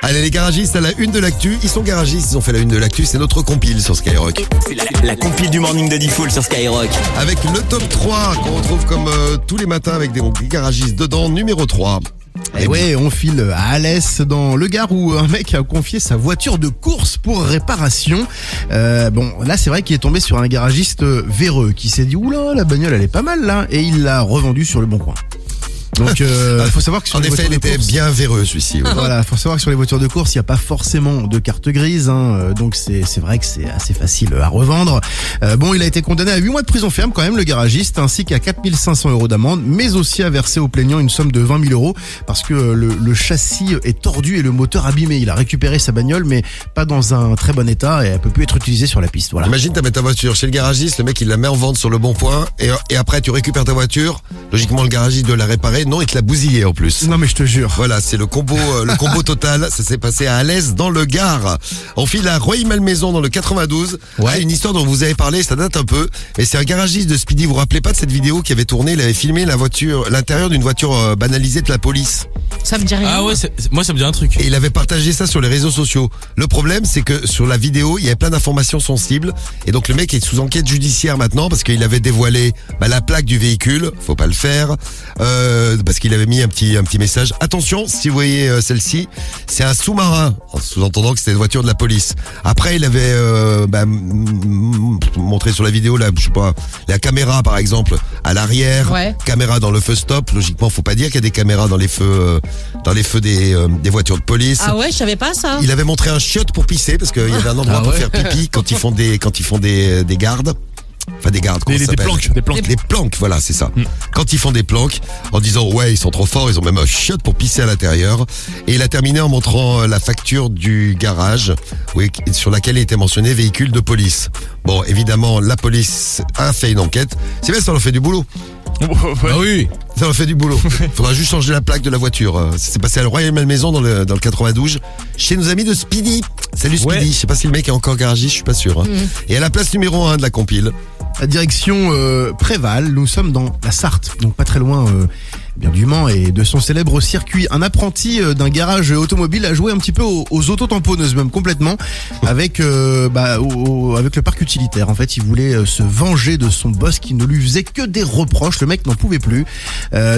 Allez, les garagistes à la une de l'actu. Ils sont garagistes, ils ont fait la une de l'actu. C'est notre compile sur Skyrock. C'est la compile du morning de Diffoul sur Skyrock. Avec le top 3 qu'on retrouve comme tous les matins avec des garagistes dedans. Numéro 3. Et ouais, on file à Alès dans le Gard où un mec a confié sa voiture de course pour réparation. Bon, là c'est vrai qu'il est tombé sur un garagiste véreux qui s'est dit oula, la bagnole elle est pas mal là, et il l'a revendue sur le bon coin. Donc, faut savoir que sur En les effet, voitures il de était course, bien véreux celui-ci. Ouais. voilà, faut savoir que sur les voitures de course, il n'y a pas forcément de carte grise, hein, donc c'est vrai que c'est assez facile à revendre. Bon, il a été condamné à 8 mois de prison ferme quand même, le garagiste, ainsi qu'à 4 500 € d'amende, mais aussi à verser au plaignant une somme de 20 000 € parce que le châssis est tordu et le moteur abîmé. Il a récupéré sa bagnole, mais pas dans un très bon état et elle peut plus être utilisée sur la piste. Voilà. Imagine, tu mets ta voiture chez le garagiste, le mec il la met en vente sur le bon point et après tu récupères ta voiture. Logiquement, le garagiste doit la réparer. Non, il te l'a bousillé en plus. Non mais je te jure. Voilà, c'est le combo total. Ça s'est passé à Alès dans le Gard. On file à Rueil-Malmaison dans le 92. Ouais. C'est une histoire dont vous avez parlé, ça date un peu. Mais c'est un garagiste de Speedy. Vous vous rappelez pas de cette vidéo qui avait tourné? Il avait filmé l'intérieur d'une voiture banalisée de la police. Ça me dit rien. Ah ouais, moi ça me dit un truc. Et il avait partagé ça sur les réseaux sociaux. Le problème, c'est que sur la vidéo, il y avait plein d'informations sensibles. Et donc le mec est sous enquête judiciaire maintenant parce qu'il avait dévoilé la plaque du véhicule. Faut pas le faire. Parce qu'il avait mis un petit message. Attention, si vous voyez celle-ci, c'est un sous-marin. En sous-entendant que c'était une voiture de la police. Après, il avait montré sur la vidéo, là, je sais pas, la caméra par exemple à l'arrière. Ouais. Caméra dans le feu stop. Logiquement, faut pas dire qu'il y a des caméras dans les feux des voitures de police. Ah ouais, je savais pas ça. Il avait montré un chiotte pour pisser parce qu'il y avait un endroit pour faire pipi quand ils font des gardes. Enfin des gardes, comment ça s'appelle ? Des planques, voilà, c'est ça. Quand ils font des planques, en disant ouais, ils sont trop forts, ils ont même un chiotte pour pisser à l'intérieur. Et il a terminé en montrant la facture du garage, oui, sur laquelle était mentionné véhicule de police. Bon, évidemment, la police a fait une enquête. C'est bien, ça leur fait du boulot. Ah oui. Ça leur fait du boulot. Faudra juste changer la plaque de la voiture. Ça s'est passé à Rueil-Malmaison dans le 92, chez nos amis de Speedy. Salut Speedy. Ouais. Je sais pas si le mec est encore garagiste, je suis pas sûr. Hein. Et à la place numéro 1 de la compile. À direction Préval, nous sommes dans la Sarthe, donc pas très loin bien du Mans et de son célèbre circuit. Un apprenti d'un garage automobile a joué un petit peu aux autotamponneuses, même complètement, avec avec le parc utilitaire. En fait, il voulait se venger de son boss qui ne lui faisait que des reproches. Le mec n'en pouvait plus.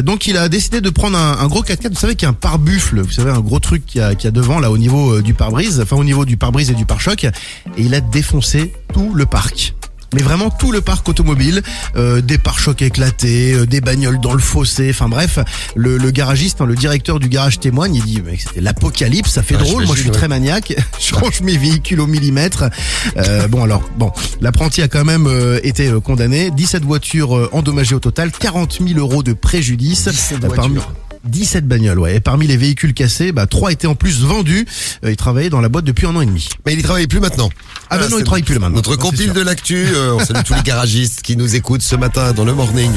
Donc il a décidé de prendre un gros 4x4, vous savez, qui est un pare-buffle, vous savez, un gros truc qu'il y a devant, là, au niveau du pare-brise, enfin au niveau du pare-brise et du pare-choc, et il a défoncé tout le parc. Mais vraiment tout le parc automobile, des pare-chocs éclatés, des bagnoles dans le fossé, enfin bref, le garagiste, le directeur du garage témoigne, il dit mec, c'était l'apocalypse, ça fait drôle, moi je suis très maniaque, je range mes véhicules au millimètre. L'apprenti a quand même été condamné, 17 voitures endommagées au total, 40 000 € de préjudice. 17 bagnoles, ouais. Et parmi les véhicules cassés, 3 étaient en plus vendus. Il travaillait dans la boîte depuis 1 an et demi. Mais il y travaille plus maintenant. Ah ben non, il travaille plus là maintenant. Notre compile de l'actu. On salue tous les garagistes qui nous écoutent ce matin dans le morning.